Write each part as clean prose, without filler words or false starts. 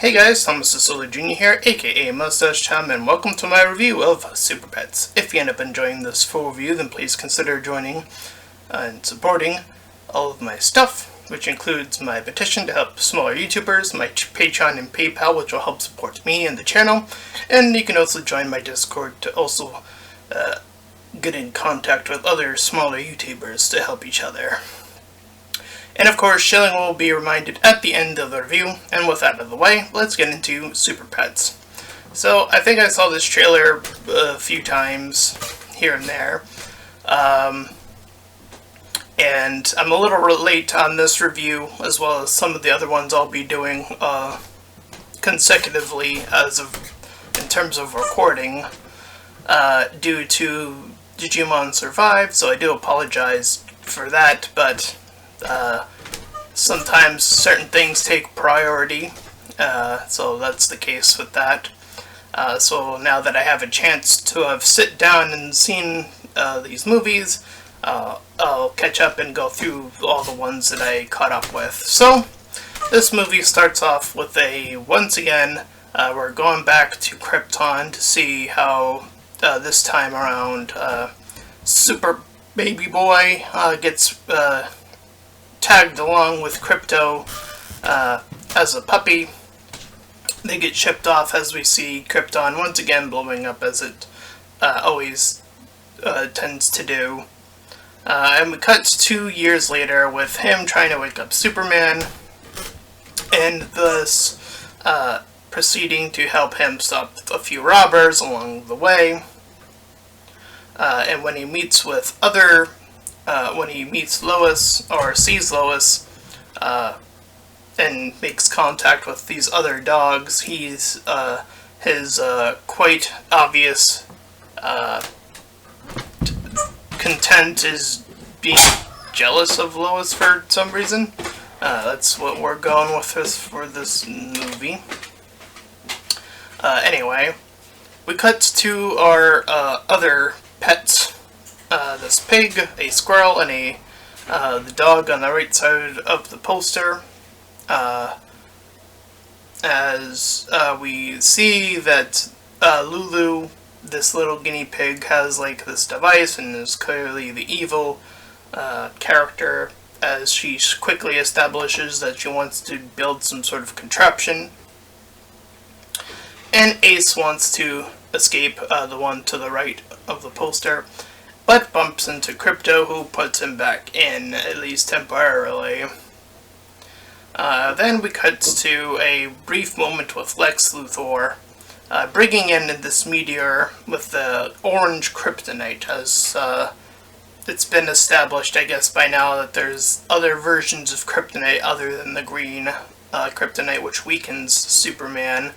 Hey guys, Thomas Solo Jr. here, aka Mustached Tom, and welcome to my review of Super Pets. If you end up enjoying this full review, then please consider joining and supporting all of my stuff, which includes my petition to help smaller YouTubers, my Patreon and PayPal, which will help support me and the channel, and you can also join my Discord to also get in contact with other smaller YouTubers to help each other. And of course, shilling will be reminded at the end of the review, and with that out of the way, let's get into Super Pets. So, I think I saw this trailer a few times, here and there, and I'm a little late on this review, as well as some of the other ones I'll be doing consecutively in terms of recording, due to Digimon Survive, so I do apologize for that, but sometimes certain things take priority, so that's the case with that. So now that I have a chance to have sit down and seen these movies, I'll catch up and go through all the ones that I caught up with. So, this movie starts off with once again, we're going back to Krypton to see how, this time around, Super Baby Boy gets tagged along with Crypto as a puppy. They get shipped off as we see Krypton once again blowing up as it always tends to do. And we cut 2 years later with him trying to wake up Superman, and thus proceeding to help him stop a few robbers along the way. And when he meets with when he meets Lois, or sees Lois, and makes contact with these other dogs, his quite obvious content is being jealous of Lois for some reason. That's what we're going with for this movie. Anyway, we cut to our other pets. This pig, a squirrel, and the dog on the right side of the poster. As we see that Lulu, this little guinea pig, has like this device and is clearly the evil character, as she quickly establishes that she wants to build some sort of contraption. And Ace wants to escape, the one to the right of the poster, but bumps into Crypto, who puts him back in, at least temporarily. Then we cut to a brief moment with Lex Luthor, bringing in this meteor with the orange kryptonite, as it's been established, I guess, by now that there's other versions of kryptonite other than the green kryptonite, which weakens Superman.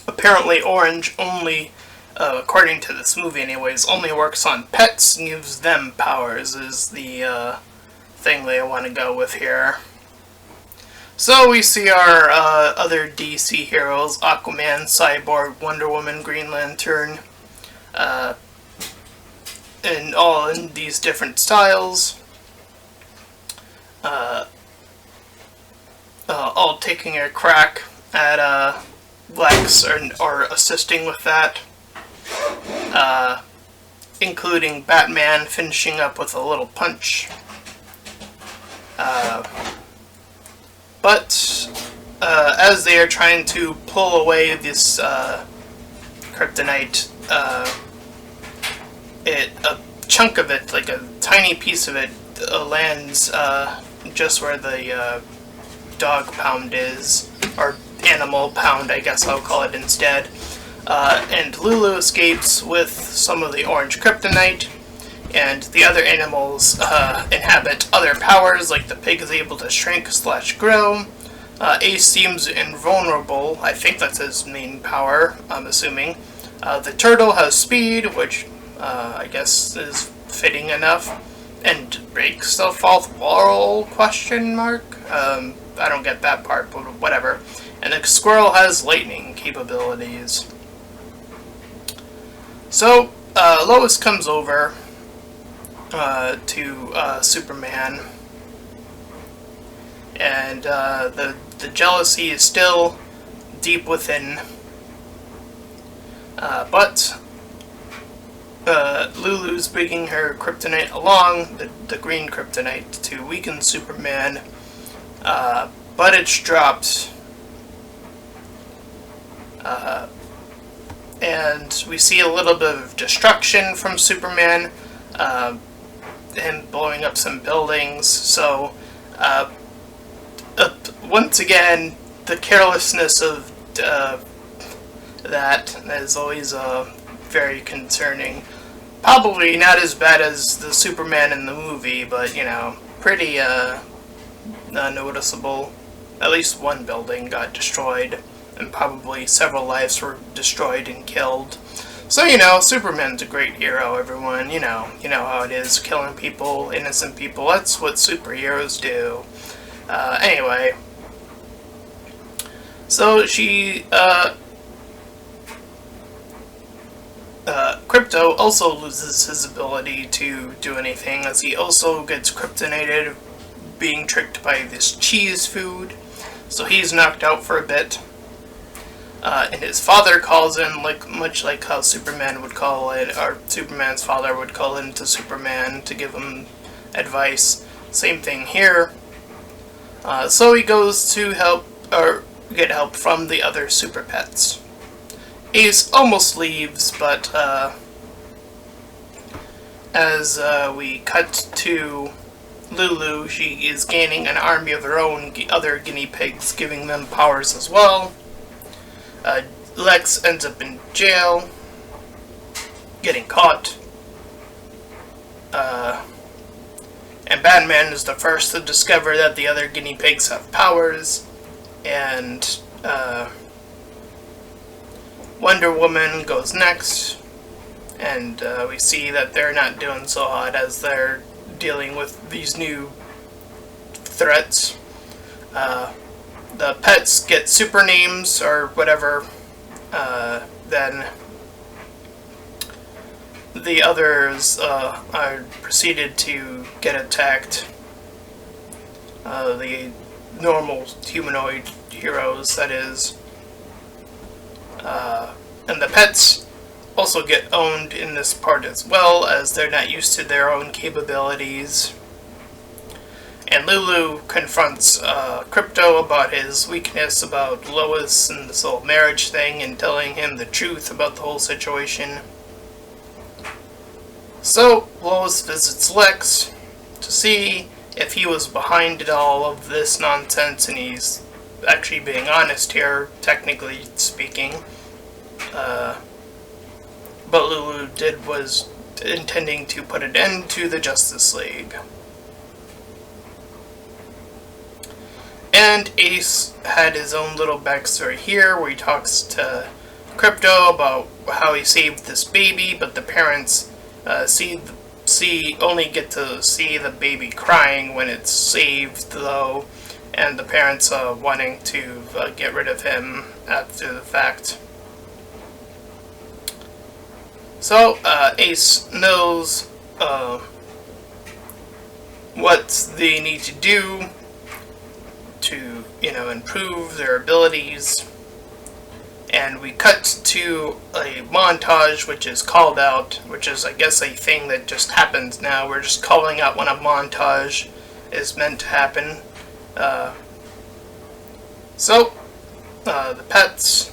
Apparently orange only, according to this movie anyways, only works on pets and gives them powers, is the thing they want to go with here. So we see our other DC heroes, Aquaman, Cyborg, Wonder Woman, Green Lantern, and all in these different styles, all taking a crack at Lex, or assisting with that, including Batman finishing up with a little punch. But as they are trying to pull away this kryptonite, a chunk of it, like a tiny piece of it, lands just where the dog pound is, or animal pound, I guess I'll call it instead. And Lulu escapes with some of the orange kryptonite, and the other animals inhabit other powers, like the pig is able to shrink/grow. Ace seems invulnerable. I think that's his main power, I'm assuming. The turtle has speed, which I guess is fitting enough, and breaks the fourth wall, question mark? I don't get that part, but whatever. And the squirrel has lightning capabilities. So, Lois comes over to Superman, and the jealousy is still deep within. But Lulu's bringing her kryptonite along, the green kryptonite, to weaken Superman, but it's dropped. And we see a little bit of destruction from Superman, him blowing up some buildings. So, once again, the carelessness of that is always very concerning. Probably not as bad as the Superman in the movie, but, pretty noticeable. At least one building got destroyed, and probably several lives were destroyed and killed. So, Superman's a great hero, everyone. You know how it is, killing people, innocent people. That's what superheroes do. Anyway. So, Krypto also loses his ability to do anything, as he also gets kryptonated, being tricked by this cheese food. So he's knocked out for a bit. And his father calls in, much like how Superman would call it, or Superman's father would call in to Superman to give him advice. Same thing here. So he goes to get help from the other super pets. Ace almost leaves, but as we cut to Lulu, she is gaining an army of her own other guinea pigs, giving them powers as well. Lex ends up in jail, getting caught. And Batman is the first to discover that the other guinea pigs have powers. And Wonder Woman goes next. And we see that they're not doing so hot as they're dealing with these new threats. The pets get super names or whatever, then the others are proceeded to get attacked. The normal humanoid heroes, that is. And the pets also get owned in this part as well, as they're not used to their own capabilities. And Lulu confronts Krypto about his weakness about Lois and this whole marriage thing, and telling him the truth about the whole situation. So Lois visits Lex to see if he was behind it all of this nonsense, and he's actually being honest here, technically speaking. But Lulu was intending to put an end to the Justice League. And Ace had his own little backstory here, where he talks to Krypto about how he saved this baby, but the parents only get to see the baby crying when it's saved, though, and the parents wanting to get rid of him after the fact. So Ace knows what they need to do to, improve their abilities. And we cut to a montage, which is called out, which is, I guess, a thing that just happens now. We're just calling out when a montage is meant to happen. So, the pets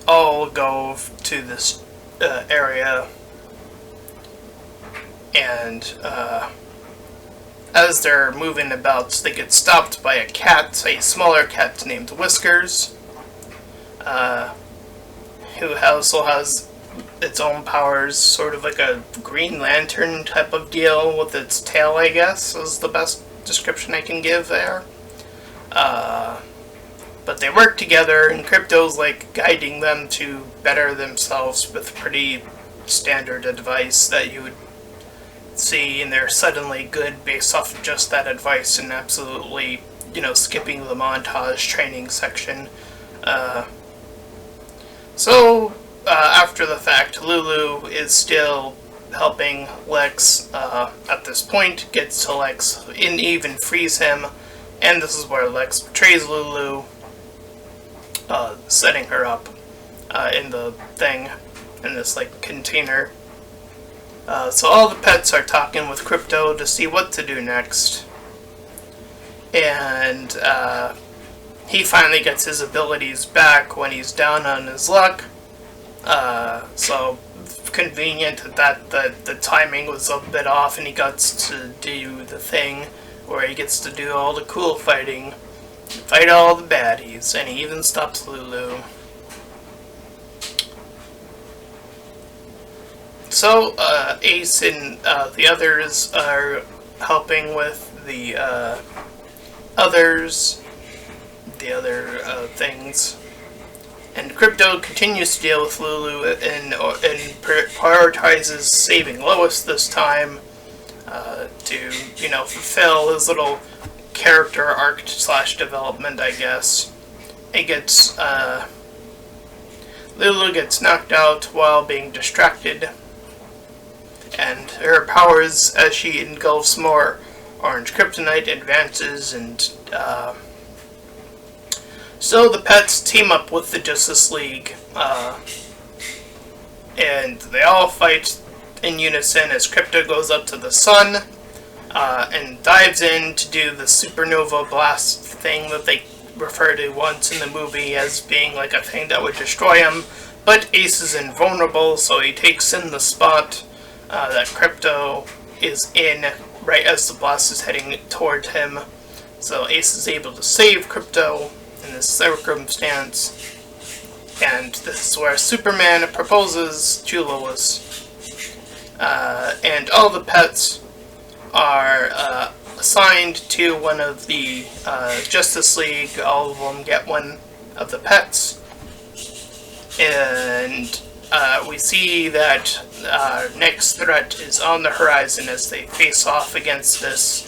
all go to this area, and as they're moving about, they get stopped by a smaller cat named Whiskers, who also has its own powers, sort of like a Green Lantern type of deal with its tail, I guess, is the best description I can give there. But they work together, and Krypto's guiding them to better themselves with pretty standard advice that you would see, and they're suddenly good based off of just that advice, and absolutely, skipping the montage training section. So, after the fact, Lulu is still helping Lex at this point, gets to Lex and even frees him, and this is where Lex betrays Lulu, setting her up in the thing, in this like container. So all the pets are talking with Crypto to see what to do next, and he finally gets his abilities back when he's down on his luck. So convenient that the timing was a bit off, and he gets to do the thing where he gets to do all the cool fighting, fight all the baddies, and he even stops Lulu. So Ace and the others are helping with the other things. And Crypto continues to deal with Lulu and prioritizes saving Lois this time to, fulfill his little character arc / development, I guess. Lulu gets knocked out while being distracted, and her powers, as she engulfs more orange kryptonite, advances, and so the pets team up with the Justice League, and they all fight in unison as Crypto goes up to the sun and dives in to do the supernova blast thing that they refer to once in the movie as being like a thing that would destroy him. But Ace is invulnerable, so he takes in the spot that Crypto is in right as the blast is heading toward him. So Ace is able to save Crypto in this circumstance, and this is where Superman proposes to Lois, and all the pets are assigned to one of the Justice League. All of them get one of the pets, and we see that next threat is on the horizon as they face off against this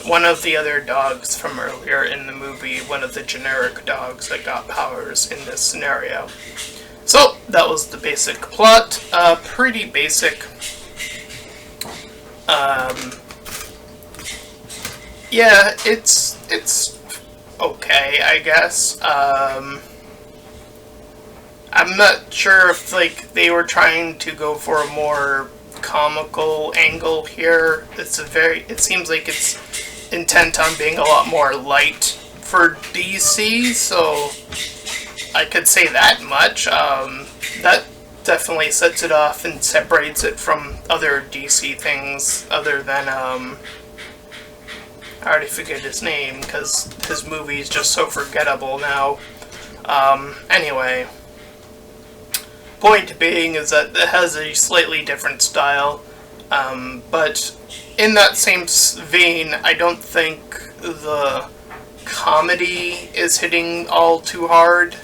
one of the other dogs from earlier in the movie, one of the generic dogs that got powers in this scenario. So that was the basic plot. Pretty basic. Yeah, it's okay, I guess. I'm not sure if they were trying to go for a more comical angle here. It seems like it's intent on being a lot more light for DC, so I could say that much. That definitely sets it off and separates it from other DC things, other than, I already forget his name, because his movie is just so forgettable now. Anyway. Point being is that it has a slightly different style, but in that same vein, I don't think the comedy is hitting all too hard,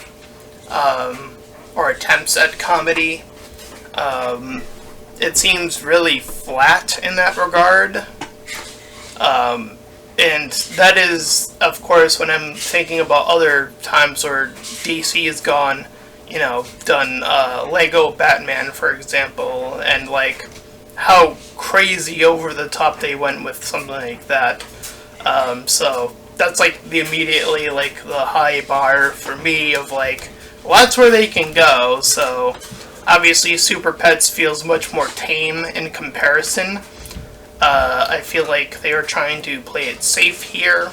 or attempts at comedy. It seems really flat in that regard, and that is, of course, when I'm thinking about other times where DC has gone, done Lego Batman, for example, and how crazy over the top they went with something like that. So that's immediately the high bar for me of well, that's where they can go. So obviously Super Pets feels much more tame in comparison. I feel like they are trying to play it safe here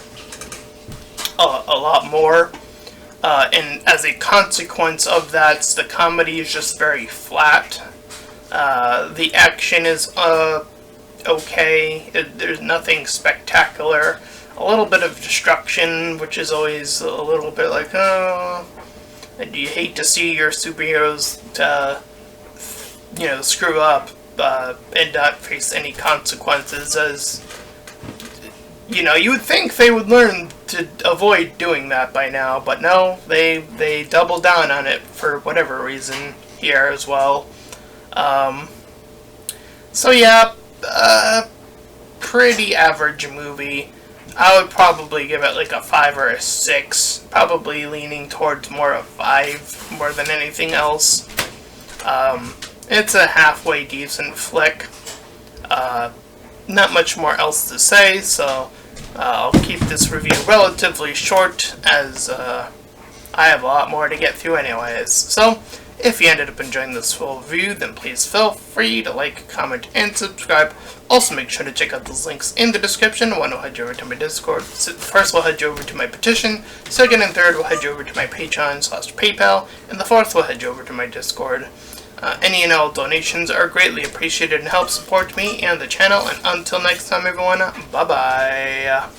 a lot more. And as a consequence of that, the comedy is just very flat. The action is okay. There's nothing spectacular. A little bit of destruction, which is always a little bit and you hate to see your superheroes, screw up and not face any consequences, as you would think they would learn to avoid doing that by now, but no, they double down on it for whatever reason here as well. So yeah, pretty average movie. I would probably give it a 5 or a 6, probably leaning towards more of 5 more than anything else. it's a halfway decent flick. Not much more else to say, so I'll keep this review relatively short, as I have a lot more to get through anyways. So, if you ended up enjoying this full review, then please feel free to like, comment, and subscribe. Also, make sure to check out those links in the description. One will head you over to my Discord. First will head you over to my petition. Second and third will head you over to my Patreon/PayPal. And the fourth will head you over to my Discord. Any and all donations are greatly appreciated and help support me and the channel. And until next time, everyone, bye-bye.